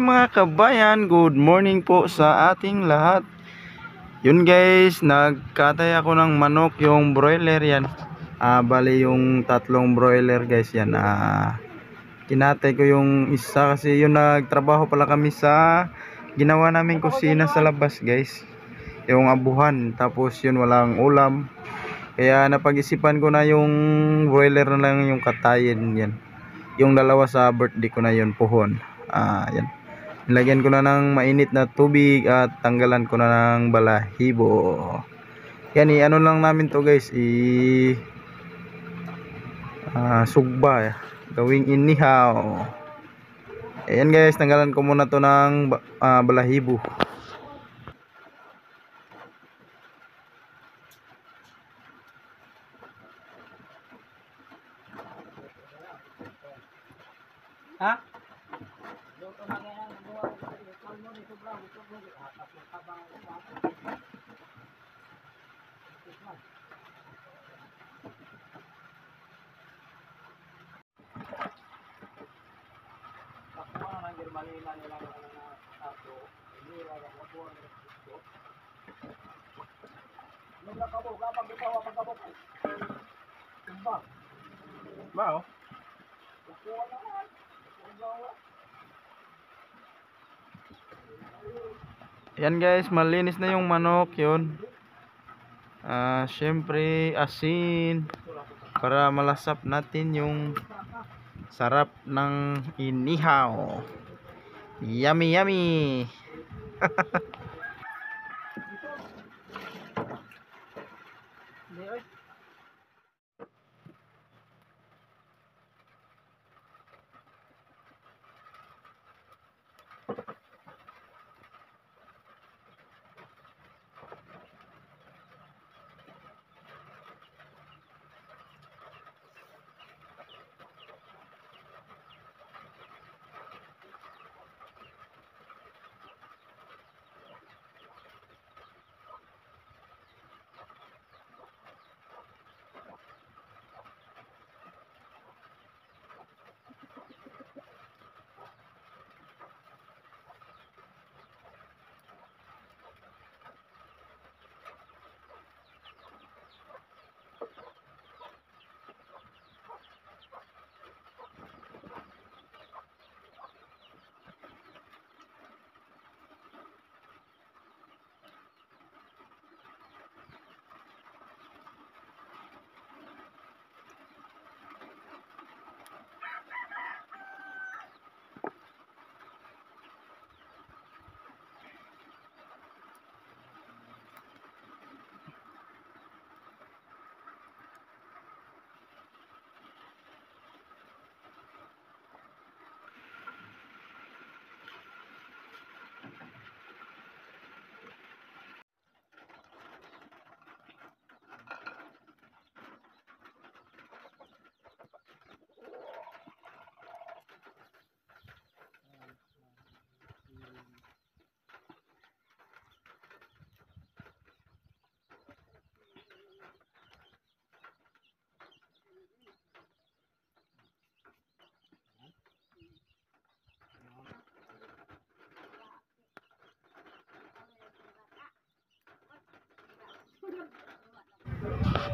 mga kabayan, good morning po sa ating lahat. Yun guys, nagkatay ako ng manok, yung broiler yan. Bali yung tatlong broiler guys yan. Kinatay ko yung isa kasi yung nagtrabaho pala kami sa ginawa naming kusina sa labas guys. Yung abuhan, tapos yun walang ulam. Kaya napag-isipan ko na yung broiler na lang yung katayin yan. Yung dalawa sa birthday ko na yun, puhon. Yan. Nilagyan ko na ng mainit na tubig at tanggalan ko na ng balahibo. Yan, ano lang namin to guys, sugba, gawing inihaw. Ayan guys, tanggalan ko muna to ng balahibo. Ha? Wow. Yan guys, malinis na yung manok yun. Syempre asin para malasap natin yung sarap ng inihaw. Yummy yummy.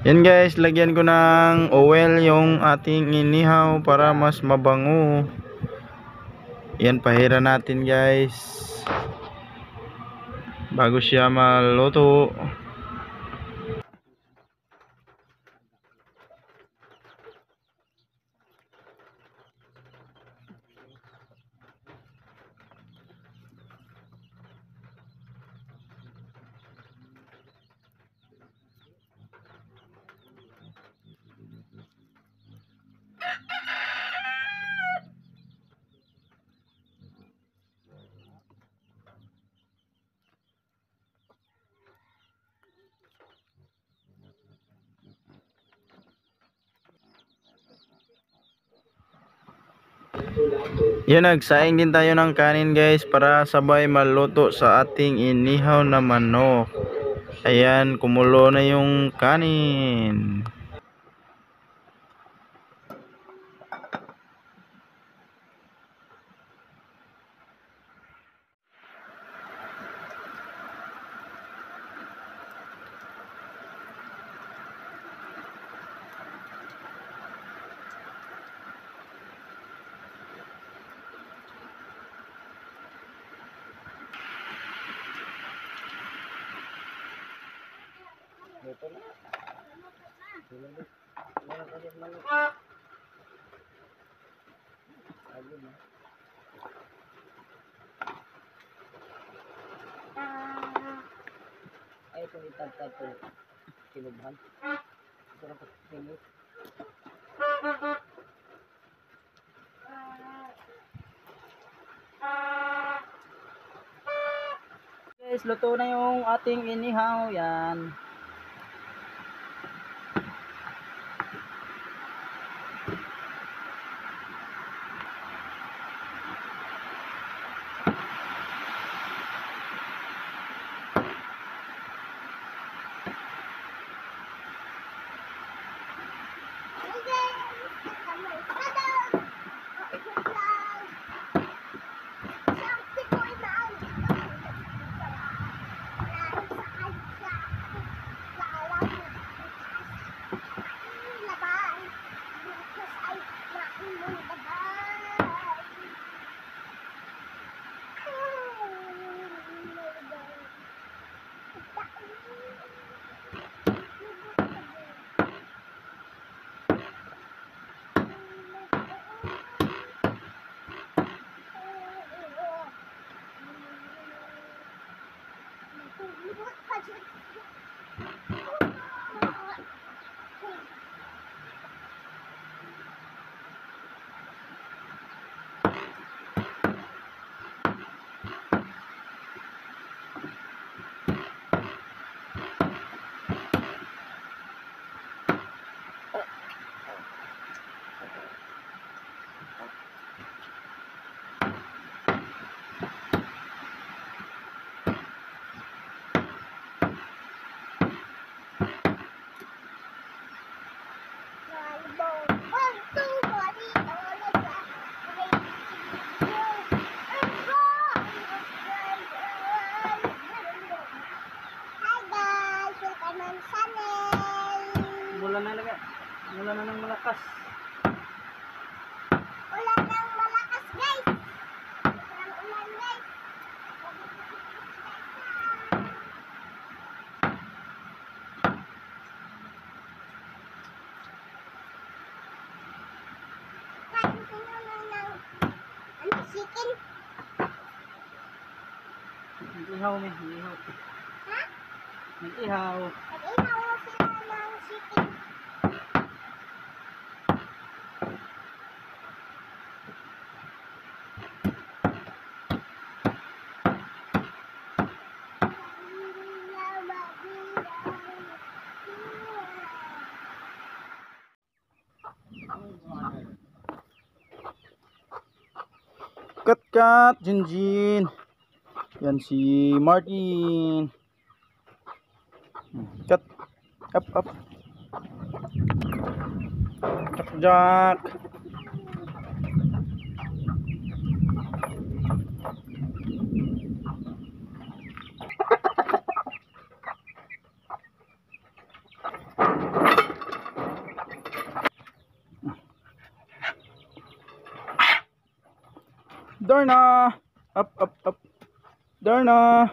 Yan guys, lagyan ko ng oil yung ating inihaw para mas mabango. Yan, pahira natin guys bago siya maluto. Yan, nagsaing din tayo ng kanin guys para sabay maluto sa ating inihaw na manok. Ayan, kumulo na yung kanin. Ay, ito itagtag ko. Kilubhan. Ito na ko pinis. Guys, luto na yung ating inihaw. Yan. Mula na ng malakas. Ulan ng malakas, guys. Ulan, ulan, guys. Kain ko naman ng chicken. Nag-ihaw, may ihaw. Ha? Nag-ihaw. Nag-ihaw sila ng chicken. Kat Jinjin. Yan si Martin. Kat up. Kat Jack. Darna. Up. Darna.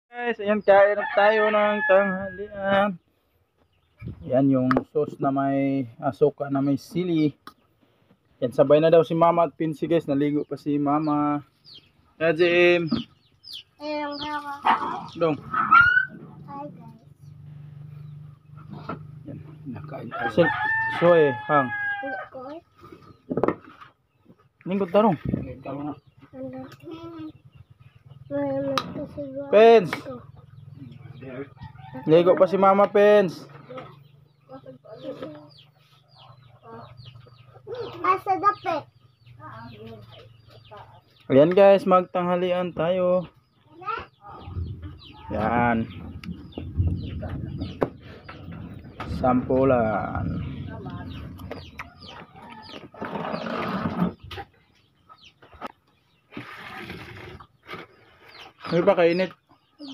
Guys, ayan, kain na tayo ng tanghalian. Yan yung sauce na may asuka na may sili. Yan, sabay na daw si Mama at Pinsi, guys. Naligo pa si Mama. Kaya Jim. Ayun, hawa. Dong. Hi, guys. Yan, nakain tayo. So hang. Hindi ko eh. Ningkot tarong. Pens. Ligo pa si Mama, Pens. Asa dapit. Ayan guys, magtanghalian tayo. Yan. Sampulan. May pa kainit.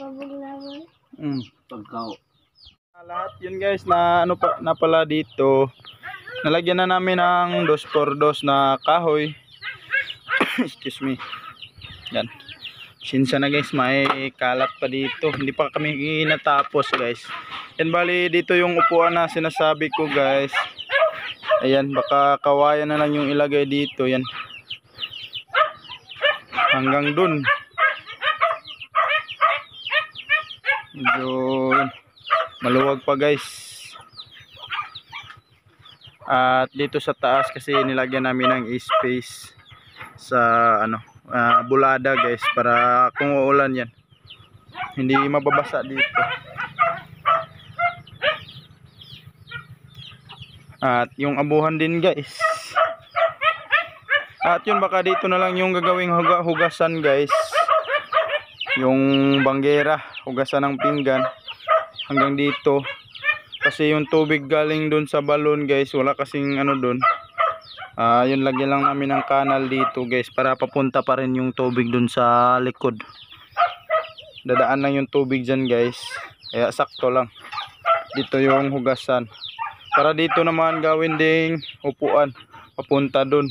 Babog na Pagkao. Lahat yun guys na ano pa na pala dito. Nalagyan na namin ng 2x2 na kahoy. Excuse me. Yan. Sinsa na guys, may kalat pa dito. Hindi pa kami natapos guys. Yan bali dito yung upuan na sinasabi ko guys. Ayan, baka kawayan na lang yung ilagay dito. Yan. Hanggang dun. Medyo maluwag pa guys. At dito sa taas kasi nilagyan namin ng space sa ano bulada guys, para kung uulan yan hindi mababasa dito. At yung abuhan din guys. At yun, baka dito na lang yung gagawing hugasan guys. Yung banggera, hugasan ng pinggan hanggang dito. Kasi yung tubig galing dun sa balon guys, wala kasing ano dun. Yun, lagyan lang namin ng kanal dito guys, para papunta pa rin yung tubig dun sa likod. Dadaan lang yung tubig dyan guys. Kaya sakto lang. Dito yung hugasan. Para dito naman gawin ding upuan, papunta dun.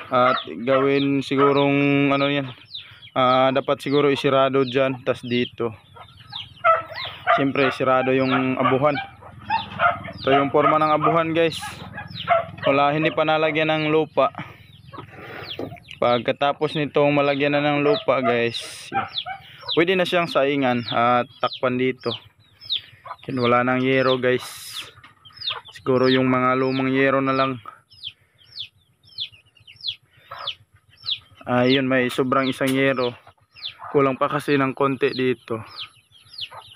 At gawin sigurong ano yan. Dapat siguro isirado dyan, tas dito. Siyempre isirado yung abuhan. Ito yung forma ng abuhan guys. Wala, hindi pa nalagyan ng lupa. Pagkatapos nitong malagyan na ng lupa guys, pwede na siyang saingan at takpan dito. Wala nang yero guys. Siguro yung mga lumang yero na lang. Ayun, may sobrang isang yero. Kulang pa kasi ng konti dito.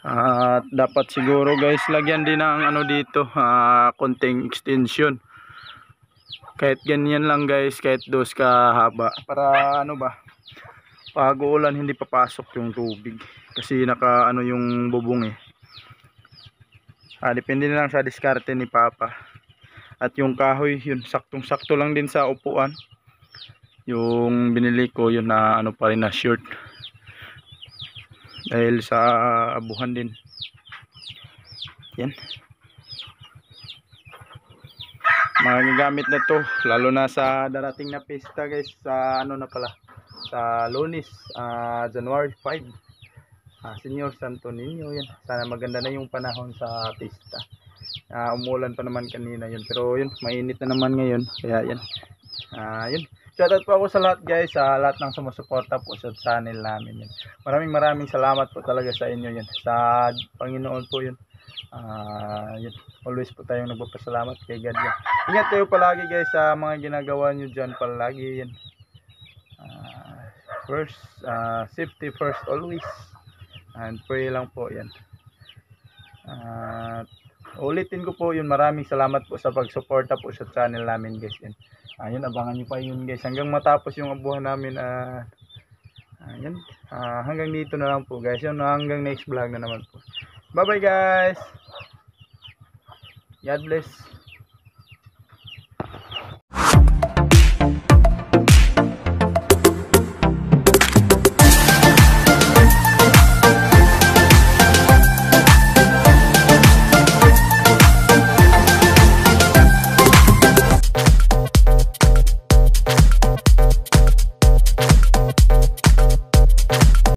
At dapat siguro guys lagyan din ng ano dito, konting extension. Kahit ganyan lang guys, kahit 2 kahaba, para ano ba, pag uulan hindi papasok yung tubig kasi naka ano yung bubong eh. Depende na lang sa diskarte ni Papa. At yung kahoy yun, saktong sakto lang din sa upuan. Yung binili ko yun na ano pa rin na short, dahil sa abuhan din. Yan, magagamit na to lalo na sa darating na pista guys, sa ano na pala, sa Lunes, January 5, Senior Santo Niño. Yan, sana maganda na yung panahon sa pista. Umulan pa naman kanina yun, pero yun, mainit na naman ngayon. Kaya yan, yun, shoutout po ako sa lahat guys, sa lahat ng sumusuporta po sa channel namin. Yun, maraming salamat po talaga sa inyo. Yun, sa Panginoon po yun. Yun, always po tayong nagpapasalamat kay God. Yan, ingat kayo palagi guys sa mga ginagawa nyo dyan palagi. Yan, first, safety first always, and pray lang po. Yan, ulitin ko po yun, maraming salamat po sa pagsuporta po sa channel namin guys. Yan, ayun, abangan nyo pa yun guys hanggang matapos yung abuhan namin. Ayun, hanggang dito na lang po guys. Yun, hanggang next vlog na naman po. Bye bye guys, God bless.